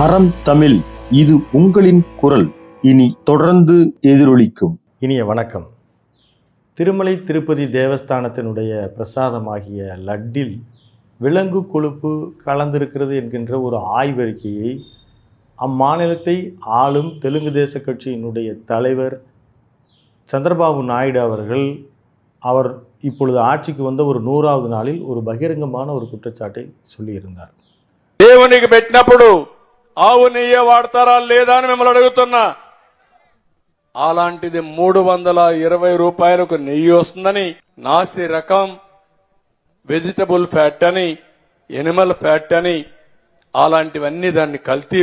அறம் தமிழ், இது உங்களின் குரல். இனி தொடர்ந்து எதிரொலிக்கும். இனிய வணக்கம். திருமலை திருப்பதி தேவஸ்தானத்தினுடைய பிரசாதமாகிய லட்டில் விலங்கு கொழுப்பு கலந்திருக்கிறது என்கின்ற ஒரு ஆய்வறிக்கையை அம்மாநிலத்தை ஆளும் தெலுங்கு தேச கட்சியினுடைய தலைவர் சந்திரபாபு நாயுடு அவர்கள் அவர் இப்பொழுது ஆட்சிக்கு வந்த ஒரு 100வது நாளில் ஒரு பகிரங்கமான ஒரு குற்றச்சாட்டை சொல்லியிருந்தார். దేవునికి పెట్టినప్పుడు ఆవు నెయ్యి వాడతారా లేదా అని మిమ్మల్ని అడుగుతున్నా. అలాంటిది 320 రూపాయలకు నెయ్యి వస్తుందని, నాసి రకం వెజిటబుల్ ఫ్యాట్ అని, ఎనిమల్ ఫ్యాట్ అని, అలాంటివన్నీ దాన్ని కల్తీ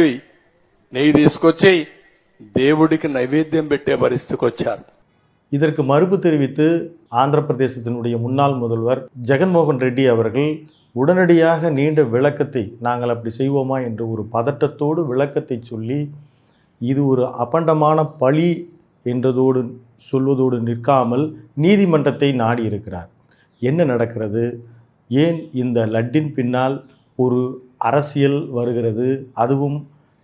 నెయ్యి తీసుకొచ్చి దేవుడికి నైవేద్యం పెట్టే పరిస్థితికి వచ్చారు. இதற்கு மறுப்பு தெரிவித்து ஆந்திர பிரதேசத்தினுடைய முன்னாள் முதல்வர் ஜெகன்மோகன் ரெட்டி அவர்கள் உடனடியாக நீண்ட விளக்கத்தை, நாங்கள் அப்படி செய்வோமா என்ற ஒரு பதட்டத்தோடு விளக்கத்தை சொல்லி, இது ஒரு அபண்டமான பழி என்றதோடு சொல்வதோடு நிற்காமல் நீதிமன்றத்தை நாடி இருக்கிறார். என்ன நடக்கிறது? ஏன் இந்த லட்டின் பின்னால் ஒரு அரசியல் வருகிறது? அதுவும்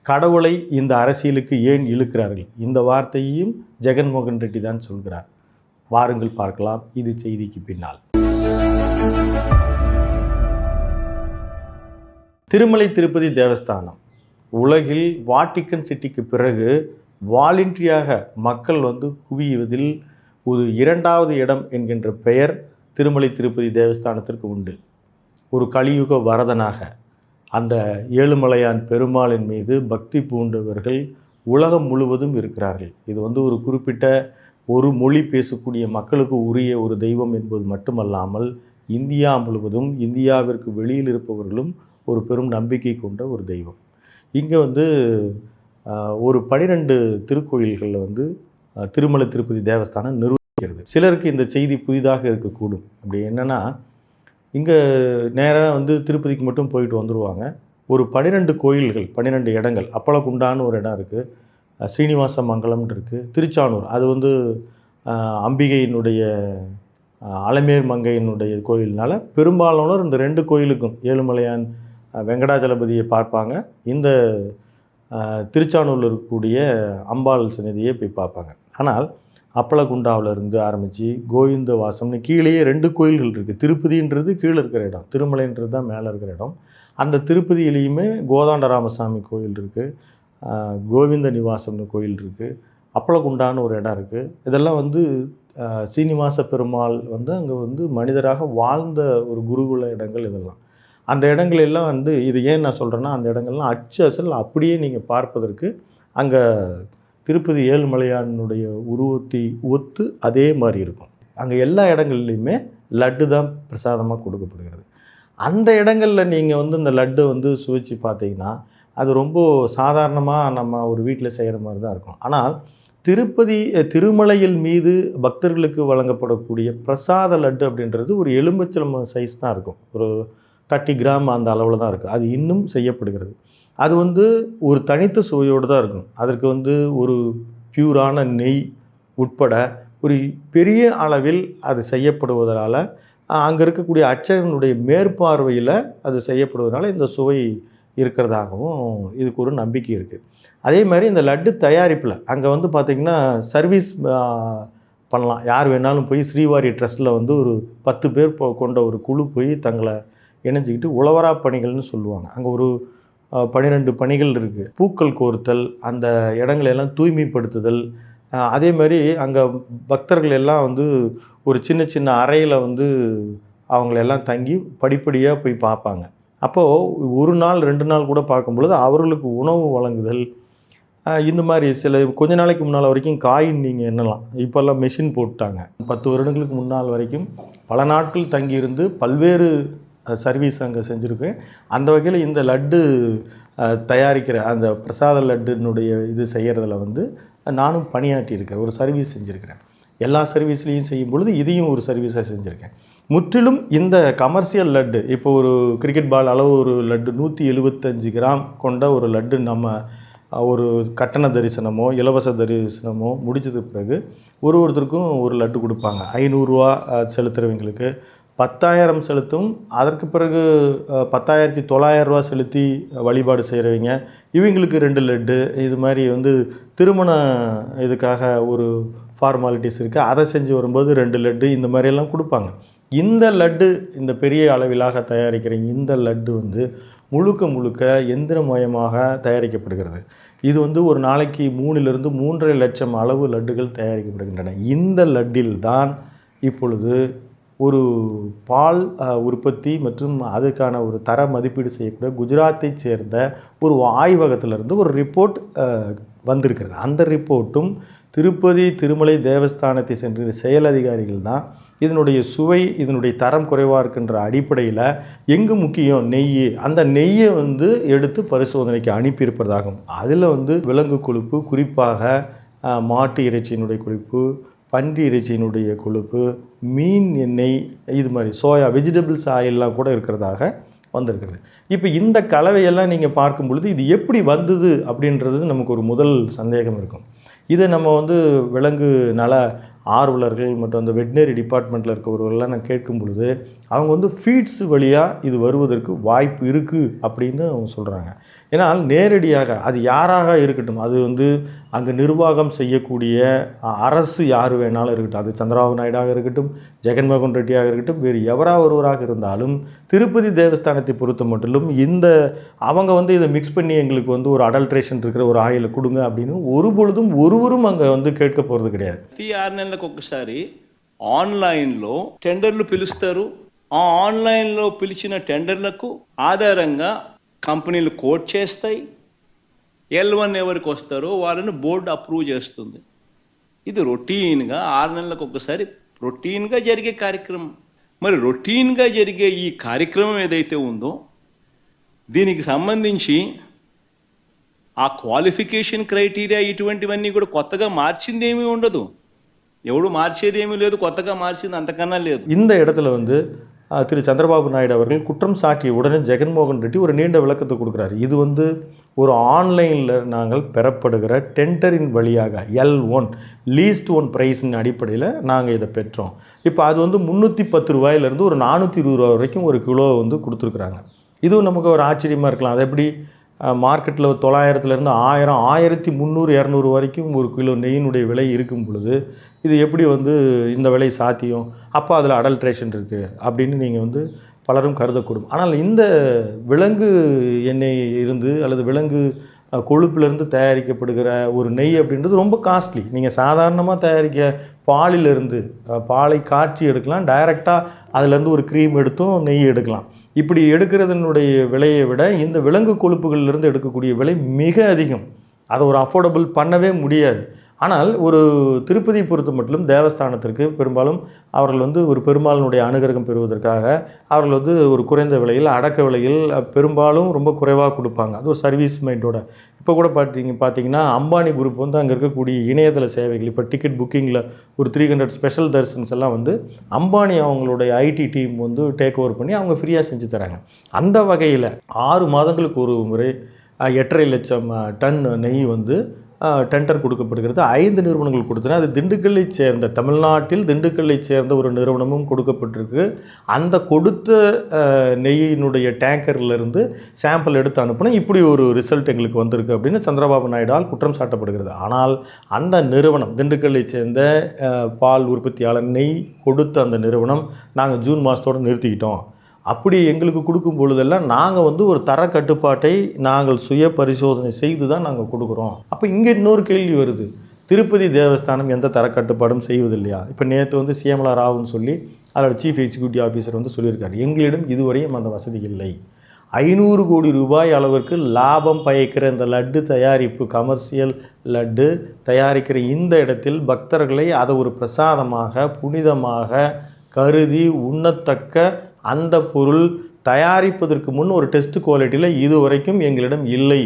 கடவுளை இந்த அரசியலுக்கு ஏன் இழுக்கிறார்கள்? இந்த வார்த்தையையும் ஜெகன்மோகன் ரெட்டி தான் சொல்கிறார். வாருங்கள் பார்க்கலாம் இது செய்திக்கு பின்னால். திருமலை திருப்பதி தேவஸ்தானம் உலகில் வாட்டிக்கன் சிட்டிக்கு பிறகு வாலண்டரியாக மக்கள் குவியுவதில் ஒரு 2வது இடம் என்கின்ற பெயர் திருமலை திருப்பதி தேவஸ்தானத்திற்கு உண்டு. ஒரு கலியுக வரதனாக அந்த ஏழுமலையான் பெருமாளின் மீது பக்தி பூண்டவர்கள் உலகம் முழுவதும் இருக்கிறார்கள். இது ஒரு குறிப்பிட்ட ஒரு மொழி பேசக்கூடிய மக்களுக்கு உரிய ஒரு தெய்வம் என்பது மட்டுமல்லாமல் இந்தியா முழுவதும், இந்தியாவிற்கு வெளியில் இருப்பவர்களும் ஒரு பெரும் நம்பிக்கை கொண்ட ஒரு தெய்வம். இங்கே ஒரு 12 திருக்கோயில்களில் திருமலை திருப்பதி தேவஸ்தானம் நிர்வகிக்கிறது. சிலருக்கு இந்த செய்தி புதிதாக இருக்கக்கூடும். அப்படி என்னென்னா, இங்கே நேராக திருப்பதிக்கு மட்டும் போயிட்டு வந்துடுவாங்க. ஒரு 12 கோயில்கள், 12 இடங்கள், அப்பளக்குண்டான்னு ஒரு இடம் இருக்குது, ஸ்ரீனிவாச மங்கலம்னு இருக்குது, திருச்சானூர் அது அம்பிகையினுடைய அலமேர் மங்கையினுடைய கோயில்னால பெரும்பாலானோர் இந்த 2 கோயிலுக்கும், ஏழுமலையான் வெங்கடாஜலபதியை பார்ப்பாங்க, இந்த திருச்சானூரில் இருக்கக்கூடிய அம்பாள் சன்னதியை போய் பார்ப்பாங்க. ஆனால் அப்பளகுண்டாவில் இருந்து ஆரம்பித்து கோவிந்த வாசம்னு கீழேயே 2 கோயில்கள் இருக்குது. திருப்பதின்றது கீழே இருக்கிற இடம், திருமலைன்றது தான் மேலே இருக்கிற இடம். அந்த திருப்பதியிலையுமே கோதாண்ட ராமசாமி கோயில் இருக்குது, கோவிந்த நிவாசம்னு கோயில் இருக்குது, அப்பளகுண்டான்னு ஒரு இடம் இருக்குது. இதெல்லாம் சீனிவாச பெருமாள் அங்கே மனிதராக வாழ்ந்த ஒரு குருகுல இடங்கள். இதெல்லாம் அந்த இடங்கள் எல்லாம் இது ஏன் நான் சொல்கிறேன்னா, அந்த இடங்கள்லாம் அச்சு அசல் அப்படியே நீங்கள் பார்ப்பதற்கு அங்கே திருப்பதி ஏழுமலையானுடைய உருவத்தை ஒத்து அதே மாதிரி இருக்கும். அங்கே எல்லா இடங்கள்லையுமே லட்டு தான் பிரசாதமாக கொடுக்கப்படுகிறது. அந்த இடங்களில் நீங்கள் இந்த லட்டு சுவைச்சு பார்த்தீங்கன்னா அது ரொம்ப சாதாரணமாக நம்ம ஒரு வீட்டில் செய்கிற மாதிரி தான் இருக்கும். ஆனால் திருமலையில் மீது பக்தர்களுக்கு வழங்கப்படக்கூடிய பிரசாத லட்டு அப்படின்றது ஒரு எலும்புச்சலம் சைஸ் தான் இருக்கும், ஒரு 30 கிராம் அந்த அளவில் தான் இருக்குது. அது இன்னும் செய்யப்படுகிறது. அது ஒரு தனித்த சுவையோடு தான் இருக்கும். அதற்கு ஒரு பியூரான நெய் உட்பட ஒரு பெரிய அளவில் அது செய்யப்படுவதனால, அங்கே இருக்கக்கூடிய அர்ச்சகனுடைய மேற்பார்வையில் அது செய்யப்படுவதனால இந்த சுவை இருக்கிறதாகவும் இதுக்கு ஒரு நம்பிக்கை இருக்குது. அதே மாதிரி இந்த லட்டு தயாரிப்பில் அங்கே பார்த்திங்கன்னா சர்வீஸ் பண்ணலாம். யார் வேணாலும் போய் ஸ்ரீவாரி ட்ரஸ்ட்டில் ஒரு 10 பேர் கொண்ட ஒரு குழு போய் தங்களை இணைஞ்சிக்கிட்டு உழவரா பணிகள்னு சொல்லுவாங்க. அங்கே ஒரு 12 பணிகள் இருக்குது. பூக்கள் கோர்த்தல், அந்த இடங்களெல்லாம் தூய்மைப்படுத்துதல், அதே மாதிரி அங்கே பக்தர்கள் எல்லாம் ஒரு சின்ன சின்ன அறையில் அவங்களெல்லாம் தங்கி படிப்படியாக போய் பார்ப்பாங்க. அப்போது 1 நாள் 2 நாள் கூட பார்க்கும்பொழுது அவர்களுக்கு உணவு வழங்குதல், இந்த மாதிரி சில கொஞ்ச நாளைக்கு முன்னால் வரைக்கும் காயின் நீங்கள் எண்ணலாம். இப்போல்லாம் மெஷின் போட்டாங்க. 10 வருடங்களுக்கு முன்னால் வரைக்கும் பல நாட்கள் தங்கியிருந்து பல்வேறு சர்வீஸ் அங்கே செஞ்சுருக்கேன். அந்த வகையில் இந்த லட்டு தயாரிக்கிற அந்த பிரசாத லட்டுனுடைய இது செய்கிறதுல நானும் பணியாற்றியிருக்கேன், ஒரு சர்வீஸ் செஞ்சுருக்கிறேன். எல்லா சர்வீஸ்லேயும் செய்யும் பொழுது இதையும் ஒரு சர்வீஸாக செஞ்சுருக்கேன். முற்றிலும் இந்த கமர்ஷியல் லட்டு, இப்போ ஒரு கிரிக்கெட் பால் அளவு ஒரு லட்டு 175 கிராம் கொண்ட ஒரு லட்டு நம்ம ஒரு கட்டண தரிசனமோ இலவச தரிசனமோ முடிச்சது பிறகு ஒருத்தருக்கும் ஒரு லட்டு கொடுப்பாங்க. 500 ரூபா செலுத்துகிறவங்களுக்கு 10,000 செலுத்தும், அதற்கு பிறகு 10,900 ரூபா செலுத்தி வழிபாடு செய்கிறவங்க, இவங்களுக்கு 2 லட்டு, இது மாதிரி வந்து திருமண இதுக்காக ஒரு ஃபார்மாலிட்டிஸ் இருக்குது, அதை செஞ்சு வரும்போது 2 லட்டு, இந்த மாதிரியெல்லாம் கொடுப்பாங்க. இந்த லட்டு, இந்த பெரிய அளவிலாக தயாரிக்கிற இந்த லட்டு வந்து முழுக்க முழுக்க எந்திரமயமாக தயாரிக்கப்படுகிறது. இது வந்து ஒரு நாளைக்கு 3லிருந்து 3.5 லட்சம் அளவு லட்டுகள் தயாரிக்கப்படுகின்றன. இந்த லட்டில் தான் இப்பொழுது ஒரு பால் உற்பத்தி மற்றும் அதுக்கான ஒரு தர மதிப்பீடு செய்யக்கூடிய குஜராத்தை சேர்ந்த ஒரு ஆய்வகத்திலிருந்து ஒரு ரிப்போர்ட் வந்திருக்கிறது. அந்த ரிப்போர்ட்டும் திருப்பதி திருமலை தேவஸ்தானத்தை சென்ற செயல் அதிகாரிகள் தான் இதனுடைய சுவை, இதனுடைய தரம் குறைவாக இருக்கின்ற அடிப்படையில் எங்கு முக்கியம் நெய், அந்த நெய்யை வந்து எடுத்து பரிசோதனைக்கு அனுப்பியிருப்பதாகும். அதில் வந்து விலங்கு கொழுப்பு, குறிப்பாக மாட்டு இறைச்சியினுடைய கொழுப்பு, பன்றி இறைச்சியினுடைய கொழுப்பு, மீன் எண்ணெய், இது மாதிரி சோயா வெஜிடபிள்ஸ் ஆயிலெலாம் கூட இருக்கிறதாக வந்திருக்கிறது. இப்போ இந்த கலவையெல்லாம் நீங்கள் பார்க்கும் பொழுது இது எப்படி வந்தது அப்படின்றது நமக்கு ஒரு முதல் சந்தேகம் இருக்கும். இதை நம்ம வந்து விலங்கு நல ஆர்வலர்கள் மற்றும் அந்த வெட்னரி டிபார்ட்மெண்ட்டில் இருக்கிறவர்கள்லாம் நான் கேட்கும் பொழுது அவங்க வந்து ஃபீட்ஸ் வழியாக இது வருவதற்கு வாய்ப்பு இருக்குது அப்படின்னு அவங்க சொல்கிறாங்க. ஏன்னால் நேரடியாக அது யாராக இருக்கட்டும், அது வந்து அங்கே நிர்வாகம் செய்யக்கூடிய அரசு யார் வேணாலும் இருக்கட்டும், அது சந்திரபாபு நாயுடாக இருக்கட்டும், ஜெகன்மோகன் ரெட்டியாக இருக்கட்டும், வேறு எவராக ஒருவராக இருந்தாலும் திருப்பதி தேவஸ்தானத்தை பொறுத்த மட்டும் இந்த அவங்க வந்து இதை மிக்ஸ் பண்ணி எங்களுக்கு வந்து ஒரு அடல்ட்ரேஷன் இருக்கிற ஒரு ஆயிலை கொடுங்க அப்படின்னு ஒருபொழுதும் ஒருவரும் அங்கே வந்து கேட்க போகிறது கிடையாது. 6 నెలలకు ఒకసారి ఆన్లైన్లో టెండర్లు పిలుస్తారు. ఆ ఆన్లైన్లో పిలిచిన టెండర్లకు ఆధారంగా కంపెనీలు కోట్ చేస్తాయి. L1 ఎవరికి వస్తారో వాళ్ళని బోర్డు అప్రూవ్ చేస్తుంది. ఇది రొటీన్గా 6 నెలలకు ఒకసారి రొటీన్గా జరిగే కార్యక్రమం. మరి రొటీన్గా జరిగే ఈ కార్యక్రమం ఏదైతే ఉందో దీనికి సంబంధించి ఆ క్వాలిఫికేషన్ క్రైటీరియా ఇటువంటివన్నీ కూడా కొత్తగా మార్చిందేమీ ఉండదు. ఎవడు మార్చేది ఏమీ లేదు, కొత్తగా మార్చింది అంతకన్నా లేదు. இந்த இடத்துல வந்து திரு சந்திரபாபு நாயுடு அவர்கள் குற்றம் சாட்டிய உடனே ஜெகன்மோகன் ரெட்டி ஒரு நீண்ட விளக்கத்தை கொடுக்குறாரு. இது வந்து ஒரு ஆன்லைனில் நாங்கள் பெறப்படுகிற டெண்டரின் வழியாக L1 லீஸ்ட் ஒன் ப்ரைஸின் அடிப்படையில் நாங்கள் இதை பெற்றோம். இப்போ அது வந்து 310 ரூபாயிலேருந்து ஒரு 420 ரூபா வரைக்கும் ஒரு கிலோ வந்து கொடுத்துருக்குறாங்க. இதுவும் நமக்கு ஒரு ஆச்சரியமாக இருக்கலாம். அது எப்படி மார்க்கெட்டில் 900லேருந்து 1000, 1300, 200 வரைக்கும் ஒரு கிலோ நெய்யினுடைய விலை இருக்கும் பொழுது இது எப்படி வந்து இந்த விலை சாத்தியம்? அப்போ அதில் அடல்ட்ரேஷன் இருக்குது அப்படின்னு நீங்கள் வந்து பலரும் கருதக்கூடும். ஆனால் இந்த விலங்கு எண்ணெய் இருந்து அல்லது விலங்கு கொழுப்பிலிருந்து தயாரிக்கப்படுகிற ஒரு நெய் அப்படின்றது ரொம்ப காஸ்ட்லி. நீங்கள் சாதாரணமாக தயாரிக்க பாலிலிருந்து பாலை காய்ச்சி எடுக்கலாம், டைரெக்டாக அதிலேருந்து ஒரு க்ரீம் எடுத்தும் நெய் எடுக்கலாம். இப்படி எடுக்கிறதனுடைய விலையை விட இந்த விலங்கு கொழுப்புகளிலிருந்து எடுக்கக்கூடிய விலை மிக அதிகம். அதை ஒரு அஃபோர்டபுள் பண்ணவே முடியாது. ஆனால் ஒரு திருப்பதியை பொறுத்த மட்டும் தேவஸ்தானத்திற்கு பெரும்பாலும் அவர்கள் வந்து ஒரு பெருமாளினுடைய அனுகிரகம் பெறுவதற்காக அவர்கள் வந்து ஒரு குறைந்த விலையில் அடக்க விலையில் பெரும்பாலும் ரொம்ப குறைவாக கொடுப்பாங்க. அது ஒரு சர்வீஸ் மைண்டோட. இப்போ கூட பார்த்தீங்கன்னா அம்பானி குரூப் வந்து அங்கே இருக்கக்கூடிய இணையதள சேவைகள், இப்போ டிக்கெட் புக்கிங்கில் ஒரு 300 ஸ்பெஷல் தர்ஷன்ஸ் எல்லாம் வந்து அம்பானி அவங்களுடைய ஐடி டீம் வந்து டேக் ஓவர் பண்ணி அவங்க ஃப்ரீயாக செஞ்சு தராங்க. அந்த வகையில் 6 மாதங்களுக்கு ஒரு முறை 8.5 லட்சம் டன் நெய் வந்து டெண்டர் கொடுக்கப்படுகிறது. 5 நிறுவனங்கள் கொடுத்தன. அது திண்டுக்கல்லை சேர்ந்த, தமிழ்நாட்டில் திண்டுக்கல்லை சேர்ந்த ஒரு நிறுவனமும் கொடுக்கப்பட்டிருக்கு. அந்த கொடுத்த நெய்யினுடைய டேங்கர்லேருந்து சாம்பிள் எடுத்து அனுப்பினா இப்படி ஒரு ரிசல்ட் எங்களுக்கு வந்திருக்கு அப்படின்னு சந்திரபாபு நாயுடால் குற்றம் சாட்டப்படுகிறது. ஆனால் அந்த நிறுவனம், திண்டுக்கல்லை சேர்ந்த பால் உற்பத்தியாளர் நெய் கொடுத்த அந்த நிறுவனம் நாங்கள் ஜூன் மாதத்தோடு நிறுத்திக்கிட்டோம். அப்படி எங்களுக்கு கொடுக்கும் பொழுதெல்லாம் நாங்கள் வந்து ஒரு தர கட்டுப்பாட்டை நாங்கள் சுய பரிசோதனை செய்து தான் நாங்கள் கொடுக்குறோம். அப்போ இங்கே இன்னொரு கேள்வி வருது, திருப்பதி தேவஸ்தானம் எந்த தர கட்டுப்பாடும் செய்வதில்லையா? இப்போ நேற்று வந்து சிஎம்எல்ஆ ராவுன்னு சொல்லி அதோட சீஃப் எக்ஸிக்யூட்டிவ் ஆஃபீஸர் வந்து சொல்லியிருக்காரு, எங்களிடம் இதுவரையும் அந்த வசதி இல்லை. 500 கோடி ரூபாய் அளவிற்கு லாபம் பயக்கிற இந்த லட்டு தயாரிப்பு, கமர்ஷியல் லட்டு தயாரிக்கிற இந்த இடத்தில் பக்தர்களை அதை ஒரு பிரசாதமாக புனிதமாக கருதி உண்ணத்தக்க அந்த பொருள் தயாரிப்பதற்கு முன் ஒரு டெஸ்ட் குவாலிட்டியில் இதுவரைக்கும் எங்களிடம் இல்லை.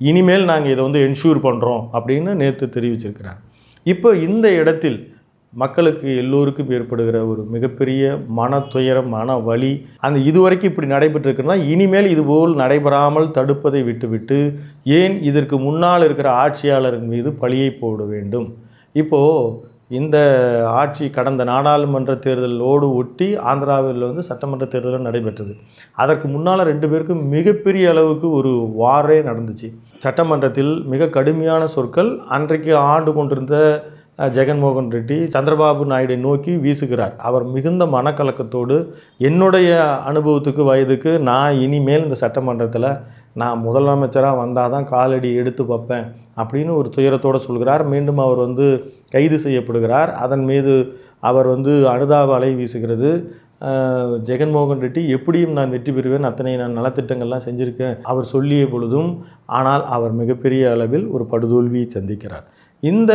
இனிமேல் நாங்கள் இதை வந்து என்ஷூர் பண்ணுறோம் அப்படின்னு நேற்று தெரிவிச்சிருக்கிறார். இப்போ இந்த இடத்தில் மக்களுக்கு எல்லோருக்கும் ஏற்படுகிற ஒரு மிகப்பெரிய மன துயரம், மன வலி, அந்த இதுவரைக்கும் இப்படி நடைபெற்றிருக்குன்னா இனிமேல் இதுபோல் நடைபெறாமல் தடுப்பதை விட்டுவிட்டு ஏன் இதற்கு முன்னால் இருக்கிற ஆட்சியாளரின் மீது பழியை போட வேண்டும்? இப்போது இந்த ஆட்சி கடந்த நாடாளுமன்ற தேர்தலோடு ஒட்டி ஆந்திராவில் வந்து சட்டமன்ற தேர்தலும் நடைபெற்றது. அதற்கு முன்னால் 2 பேருக்கும் மிகப்பெரிய அளவுக்கு ஒரு வாரே நடந்துச்சு. சட்டமன்றத்தில் மிக கடுமையான சொற்கள் அன்றைக்கு ஆண்டு கொண்டிருந்த ஜெகன்மோகன் ரெட்டி சந்திரபாபு நாயுடை நோக்கி வீசுகிறார். அவர் மிகுந்த மனக்கலக்கத்தோடு, என்னுடைய அனுபவத்துக்கு வயதுக்கு நான் இனிமேல் இந்த சட்டமன்றத்தில் நான் முதலமைச்சராக வந்தால் தான் காலடி எடுத்து வைப்பேன் அப்படின்னு ஒரு துயரத்தோடு சொல்கிறார். மீண்டும் அவர் வந்து கைது செய்யப்படுகிறார். அதன் மீது அவர் வந்து அனுதாப அலை வீசுகிறது. ஜெகன்மோகன் ரெட்டி எப்படியும் நான் வெற்றி பெறுவேன், அத்தனை நான் நலத்திட்டங்கள்லாம் செஞ்சுருக்கேன் அவர் சொல்லிய பொழுதும், ஆனால் அவர் மிகப்பெரிய அளவில் ஒரு படுதோல்வியை சந்திக்கிறார். இந்த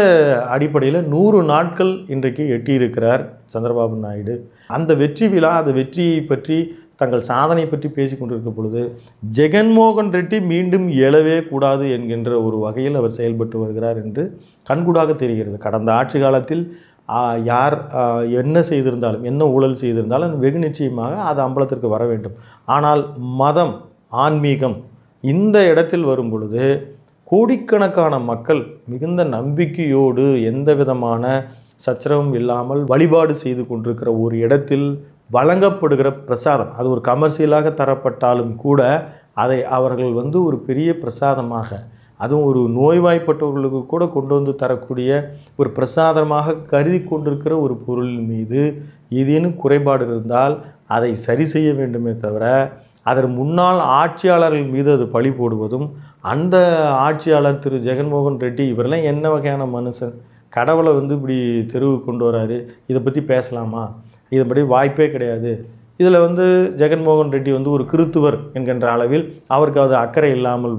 அடிப்படையில் 100 நாட்கள் இன்றைக்கு எட்டியிருக்கிறார் சந்திரபாபு நாயுடு. அந்த வெற்றி விழா, அந்த வெற்றியை பற்றி தங்கள் சாதனை பற்றி பேசி கொண்டிருக்க பொழுது ஜெகன்மோகன் ரெட்டி மீண்டும் எழவே கூடாது என்கின்ற ஒரு வகையில் அவர் செயல்பட்டு வருகிறார் என்று கண்கூடாக தெரிகிறது. கடந்த ஆட்சி காலத்தில் யார் என்ன செய்திருந்தாலும், என்ன ஊழல் செய்திருந்தாலும் வெகு நிச்சயமாக அது அம்பலத்திற்கு வர வேண்டும். ஆனால் மதம், ஆன்மீகம் இந்த இடத்தில் வரும் பொழுது கோடிக்கணக்கான மக்கள் மிகுந்த நம்பிக்கையோடு எந்த விதமான சச்சரவும் இல்லாமல் வழிபாடு செய்து கொண்டிருக்கிற ஒரு இடத்தில் வழங்கப்படுகிற பிரசாதம், அது ஒரு கமர்ஷியலாக தரப்பட்டாலும் கூட அதை அவர்கள் வந்து ஒரு பெரிய பிரசாதமாக, அதுவும் ஒரு நோய்வாய்ப்பட்டவர்களுக்கு கூட கொண்டு வந்து தரக்கூடிய ஒரு பிரசாதமாக கருதி கொண்டிருக்கிற ஒரு பொருளின் மீது ஏதேனும் குறைபாடு இருந்தால் அதை சரி செய்ய வேண்டுமே தவிர, அதன் முன்னாள் ஆட்சியாளர்கள் மீது அது பழி போடுவதும், அந்த ஆட்சியாளர் திரு ஜெகன்மோகன் ரெட்டி இவரெல்லாம் என்ன வகையான மனுஷன், கடவுளை வந்து இப்படி தெருவுக்கு கொண்டு வராரு, இதை பற்றி பேசலாமா, இதை பற்றி வாய்ப்பே கிடையாது. இதில் வந்து ஜெகன்மோகன் ரெட்டி வந்து ஒரு கிறித்துவர் என்கின்ற அளவில் அவருக்கு அது அக்கறை இல்லாமல்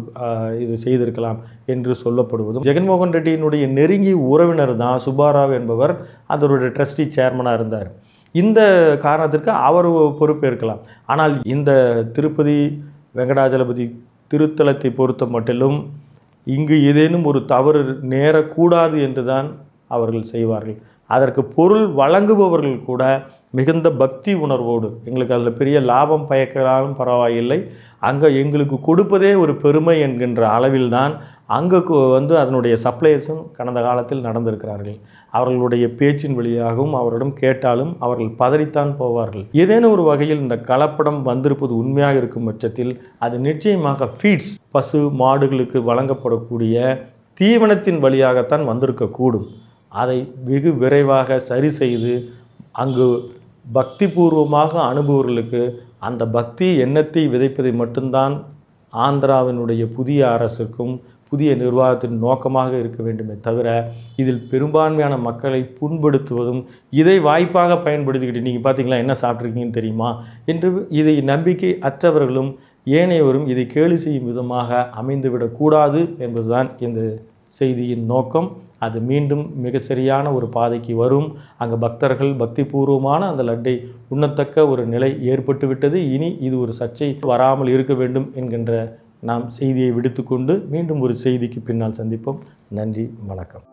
இது செய்திருக்கலாம் என்று சொல்லப்படுவதும், ஜெகன்மோகன் ரெட்டியினுடைய நெருங்கிய உறவினர் தான் சுப்பாராவ் என்பவர் அதனுடைய ட்ரஸ்டி சேர்மனாக இருந்தார். இந்த காரணத்திற்கு அவர் பொறுப்பேற்கலாம். ஆனால் இந்த திருப்பதி வெங்கடாஜலபதி திருத்தலத்தை பொறுத்த மட்டிலும் இங்கு ஏதேனும் ஒரு தவறு நேரக்கூடாது என்று தான் அவர்கள் செய்வார்கள். அதற்கு பொருள் வழங்குபவர்கள் கூட மிகுந்த பக்தி உணர்வோடு, எங்களுக்கு அதில் பெரிய லாபம் பயக்கலாலும் பரவாயில்லை, அங்கே எங்களுக்கு கொடுப்பதே ஒரு பெருமை என்கின்ற அளவில் தான் அங்கே வந்து அதனுடைய சப்ளையர்ஸும் கடந்த காலத்தில் நடந்திருக்கிறார்கள். அவர்களுடைய பேச்சின் வழியாகவும் அவரிடம் கேட்டாலும் அவர்கள் பதறித்தான் போவார்கள். ஏதேனும் ஒரு வகையில் இந்த கலப்படம் வந்திருப்பது உண்மையாக இருக்கும் பட்சத்தில் அது நிச்சயமாக ஃபீட்ஸ், பசு மாடுகளுக்கு வழங்கப்படக்கூடிய தீவனத்தின் வழியாகத்தான் வந்திருக்கக்கூடும். அதை வெகு விரைவாக சரி செய்து அங்கு பக்தி பூர்வமாக அனுபவர்களுக்கு அந்த பக்தி எண்ணத்தை விதைப்பதை மட்டும்தான் ஆந்திராவினுடைய புதிய அரசுக்கும் புதிய நிர்வாகத்தின் நோக்கமாக இருக்க வேண்டுமே தவிர, இதில் பெரும்பான்மையான மக்களை புண்படுத்துவதும், இதை வாய்ப்பாக பயன்படுத்திக்கிட்டு நீங்கள் பார்த்தீங்களா என்ன சாப்பிட்ருக்கீங்கன்னு தெரியுமா என்று இதை நம்பிக்கை அற்றவர்களும் ஏனையவரும் இதை கேலி செய்யும் விதமாக அமைந்துவிடக்கூடாது என்பதுதான் இந்த செய்தியின் நோக்கம். அது மீண்டும் மிக சரியான ஒரு பாதைக்கு வரும். அங்கே பக்தர்கள் பக்தி பூர்வமான அந்த லட்டை உண்ணத்தக்க ஒரு நிலை ஏற்பட்டுவிட்டது. இனி இது ஒரு சர்ச்சை வராமல் இருக்க வேண்டும் என்கின்ற நாம் செய்தியை விடுத்துக்கொண்டு மீண்டும் ஒரு செய்திக்கு பின்னால் சந்திப்போம். நன்றி, வணக்கம்.